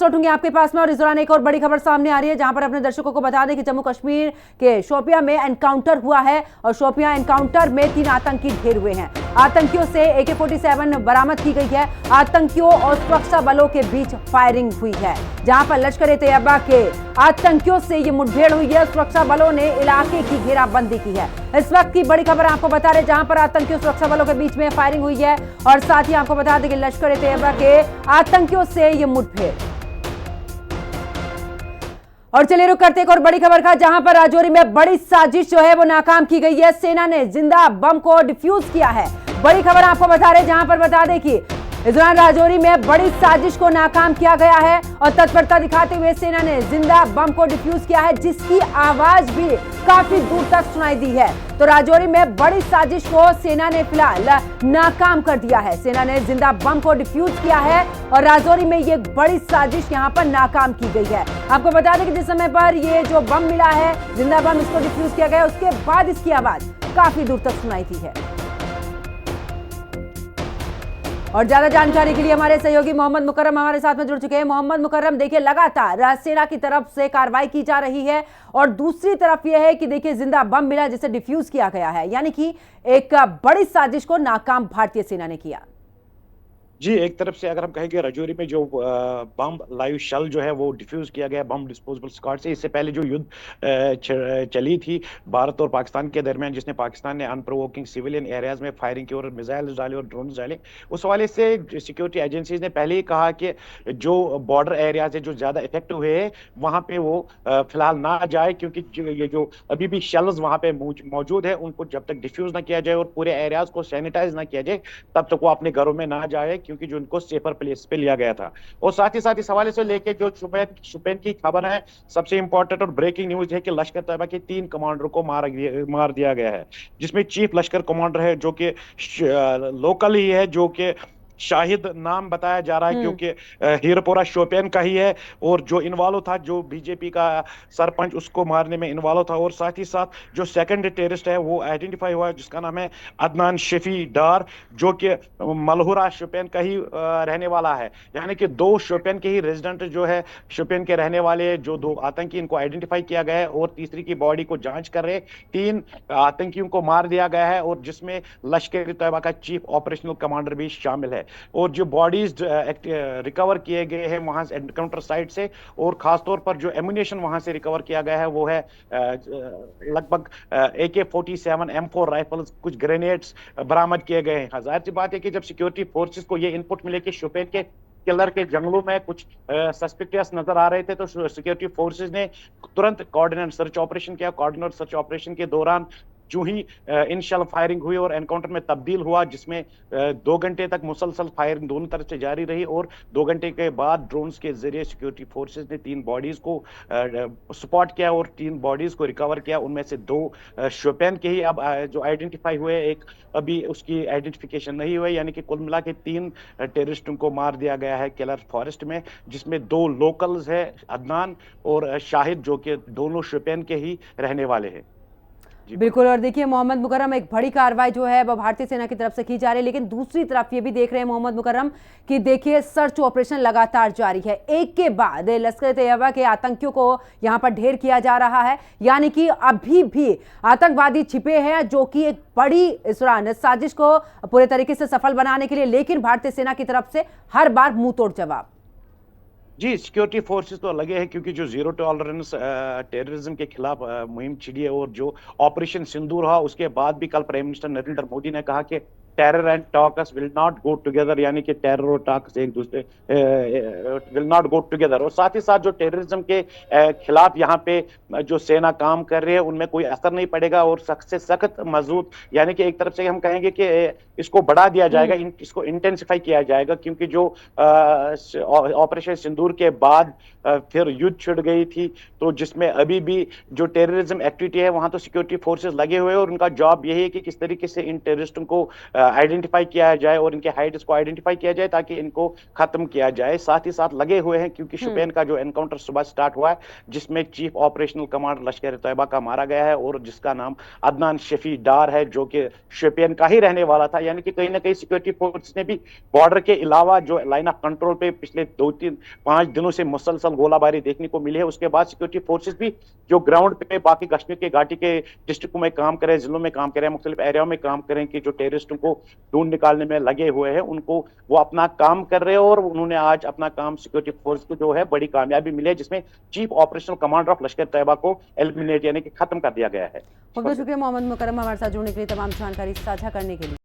उठूंगी आपके पास में और इस दौरान एक और बड़ी खबर सामने आ रही है, जहां पर अपने दर्शकों को बता दें कि जम्मू कश्मीर के शोपियां में एनकाउंटर हुआ है और शोपियां एनकाउंटर में 3 आतंकी ढेर हुए हैं। आतंकियों से AK-47 बरामद की गई है। आतंकियों और सुरक्षा बलों के बीच फायरिंग हुई है, जहां पर लश्कर-ए-तैयबा के आतंकियों से ये मुठभेड़ हुई है। सुरक्षा बलों ने इलाके की घेराबंदी की है। इस वक्त की बड़ी खबर आपको बता रहे, जहां पर आतंकियों सुरक्षा बलों के बीच में फायरिंग हुई है और साथ ही आपको बता दें कि लश्कर-ए-तैयबा के आतंकियों से ये मुठभेड़। और चलिए रुक करते एक और बड़ी खबर का, जहां पर राजौरी में बड़ी साजिश जो है वो नाकाम की गई है। सेना ने जिंदा बम को डिफ्यूज किया है। बड़ी खबर आपको बता रहे, जहां पर बता दें कि इस दौरान राजौरी में बड़ी साजिश को नाकाम किया गया है और तत्परता दिखाते हुए सेना ने जिंदा बम को डिफ्यूज किया है, जिसकी आवाज भी काफी दूर तक सुनाई दी है। तो राजौरी में बड़ी साजिश को सेना ने फिलहाल नाकाम कर दिया है। सेना ने जिंदा बम को डिफ्यूज किया है और राजौरी में ये बड़ी साजिश यहां पर नाकाम की गई है। आपको बता दें कि जिस समय पर ये जो बम मिला है, जिंदा बम, इसको डिफ्यूज किया गया, उसके बाद इसकी आवाज काफी दूर तक सुनाई दी है। और ज्यादा जानकारी के लिए हमारे सहयोगी मोहम्मद मुकर्रम हमारे साथ में जुड़ चुके हैं। मोहम्मद मुकर्रम, देखिए लगातार सेना की तरफ से कार्रवाई की जा रही है और दूसरी तरफ यह है कि देखिए जिंदा बम मिला जिसे डिफ्यूज किया गया है, यानी कि एक बड़ी साजिश को नाकाम भारतीय सेना ने किया। जी, एक तरफ से अगर हम कहेंगे राजौरी में जो बम लाइव शेल जो है वो डिफ्यूज किया गया बम डिस्पोजेबल स्क्वाड से। इससे पहले जो युद्ध चली थी भारत और पाकिस्तान के दरमियान, जिसने पाकिस्तान ने अनप्रोवोकिंग सिविलियन एरियाज में फायरिंग की और मिसाइल डाले और ड्रोन डाले, उस हवाले से सिक्योरिटी एजेंसीज ने पहले ही कहा कि जो बॉर्डर एरियाज है जो ज्यादा इफेक्ट हुए हैं वहां पे वो फिलहाल ना जाए, क्योंकि ये जो अभी भी शेल्स वहां पे मौजूद है उनको जब तक डिफ्यूज ना किया जाए और पूरे एरियाज को सैनिटाइज ना किया जाए तब तक वो अपने घरों में ना जाए, क्योंकि जो उनको सेफर प्लेस पे लिया गया था। और साथ ही इस हवाले से लेके जो शुपेन की खबर है, सबसे इंपॉर्टेंट और ब्रेकिंग न्यूज है कि लश्कर तैयबा के 3 कमांडर को मार दिया गया है, जिसमें चीफ लश्कर कमांडर है जो कि लोकल ही है, जो कि शाहिद नाम बताया जा रहा है, क्योंकि हीरपोरा शोपियान का ही है और जो इन्वॉल्व था, जो बीजेपी का सरपंच, उसको मारने में इन्वॉल्व था। और साथ ही साथ जो सेकंड टेररिस्ट है वो आइडेंटिफाई हुआ है, जिसका नाम है अदनान शफी डार, जो कि मलहुरा शोपियान का ही रहने वाला है। यानी कि 2 शोपियान के ही रेजिडेंट जो है शोपियान के रहने वाले, जो 2 आतंकी, इनको आइडेंटिफाई किया गया है और तीसरी की बॉडी को जांच कर रहे। 3 आतंकियों को मार दिया गया है और जिसमें लश्कर तैयबा का चीफ ऑपरेशनल कमांडर भी शामिल है। और जो बॉडीज रिकवर किए गए हैं वहां से एनकाउंटर साइट से, और खासतौर पर जो एम्यूनेशन वहां से रिकवर किया गया है वो है लगभग AK-47 M4 राइफल्स, कुछ ग्रेनेड्स बरामद किए गए हैं। जाहिर सी बात है कि जब सिक्योरिटी फोर्सेस को ये इनपुट मिले कि शोपियान के किलर के जंगलों में कुछ सस्पिशियस नजर आ रहे थे, तो सिक्योरिटी फोर्सेस ने तुरंत कोऑर्डिनेट सर्च ऑपरेशन किया। कोऑर्डिनेट सर्च ऑपरेशन के दौरान जो ही इनिशियल फायरिंग हुई और एनकाउंटर में तब्दील हुआ, जिसमें 2 घंटे तक मुसलसल फायरिंग दोनों तरफ से जारी रही और 2 घंटे के बाद ड्रोन्स के जरिए सिक्योरिटी फोर्सेस ने 3 बॉडीज को स्पॉट किया और 3 बॉडीज को रिकवर किया। उनमें से 2 शोपियान के ही अब जो आइडेंटिफाई हुए, एक अभी उसकी आइडेंटिफिकेशन नहीं हुई, यानी कि कुल मिला के 3 टेररिस्टों को मार दिया गया है किलर फॉरेस्ट में, जिसमें 2 लोकल्स है, अदनान और शाहिद, जो कि दोनों शोपियान के ही रहने वाले हैं। बिल्कुल। और देखिए मोहम्मद मुकर्रम, एक बड़ी कार्रवाई जो है वो भारतीय सेना की तरफ से की जा रही है, लेकिन दूसरी तरफ ये भी देख रहे हैं मोहम्मद मुकर्रम कि देखिए सर्च ऑपरेशन लगातार जारी है। एक के बाद लश्कर तैयबा के आतंकियों को यहां पर ढेर किया जा रहा है, यानी कि अभी भी आतंकवादी छिपे हैं, जो कि एक बड़ी इस दौरान साजिश को पूरे तरीके से सफल बनाने के लिए, लेकिन भारतीय सेना की तरफ से हर बार मुंह तोड़ जवाब। जी, सिक्योरिटी फोर्सेस तो लगे हैं, क्योंकि जो जीरो टॉलरेंस टेररिज्म के खिलाफ मुहिम छिड़ी है और जो ऑपरेशन सिंदूर रहा, उसके बाद भी कल प्राइम मिनिस्टर नरेंद्र मोदी ने कहा कि terror and talks will not go together, यानी कि टेरर और टॉक्स एक दूसरे विल नॉट गो टुगेदर। और साथ ही साथ जो टेररिज्म के खिलाफ यहाँ पे जो सेना काम कर रही है उनमें कोई असर नहीं पड़ेगा और सख्त से सख्त मजबूत, यानी कि एक तरफ से हम कहेंगे कि इसको बढ़ा दिया जाएगा, इसको इंटेंसिफाई किया जाएगा, क्योंकि जो ऑपरेशन सिंदूर के बाद फिर युद्ध छिड़ गई थी, तो जिसमें अभी भी जो टेररिज्म एक्टिविटी है वहां तो सिक्योरिटी फोर्सेस लगे हुए हैं और उनका जॉब यही है कि किस तरीके से इन टेररिस्टों को आइडेंटिफाई किया जाए और इनके हाइड्स को आइडेंटिफाई किया जाए ताकि इनको खत्म किया जाए। साथ ही साथ लगे हुए हैं क्योंकि शोपियान का जो एनकाउंटर सुबह स्टार्ट हुआ है जिसमें चीफ ऑपरेशनल कमांडर लश्कर तैयबा का मारा गया है और जिसका नाम अदनान शफी डार है जो कि शोपियान का ही रहने वाला था। यानी कि कहीं ना कहीं सिक्योरिटी फोर्स ने भी बॉर्डर के अलावा जो लाइन ऑफ कंट्रोल पे पिछले 2-3-5 दिनों से मुसलसल गोलाबारी देखने को मिली है, उसके बाद सिक्योरिटी फोर्सेस भी जो ग्राउंड पे बाकी कश्मीर के घाटी के डिस्ट्रिक्टों में काम करें, जिलों में काम करें, मुख्तलिफ एरिया में काम करें कि जो टेररिस्टों को ढूंढ निकालने में लगे हुए हैं, उनको वो अपना काम कर रहे हैं और उन्होंने आज अपना काम सिक्योरिटी फोर्स को जो है बड़ी कामयाबी मिली है जिसमें चीफ ऑपरेशनल कमांडर ऑफ लश्कर तैयबा को एलिमिनेट यानी कि खत्म कर दिया गया है। बहुत बहुत शुक्रिया मोहम्मद मुकरम हमारे साथ जुड़ने के लिए, तमाम जानकारी साझा करने के लिए।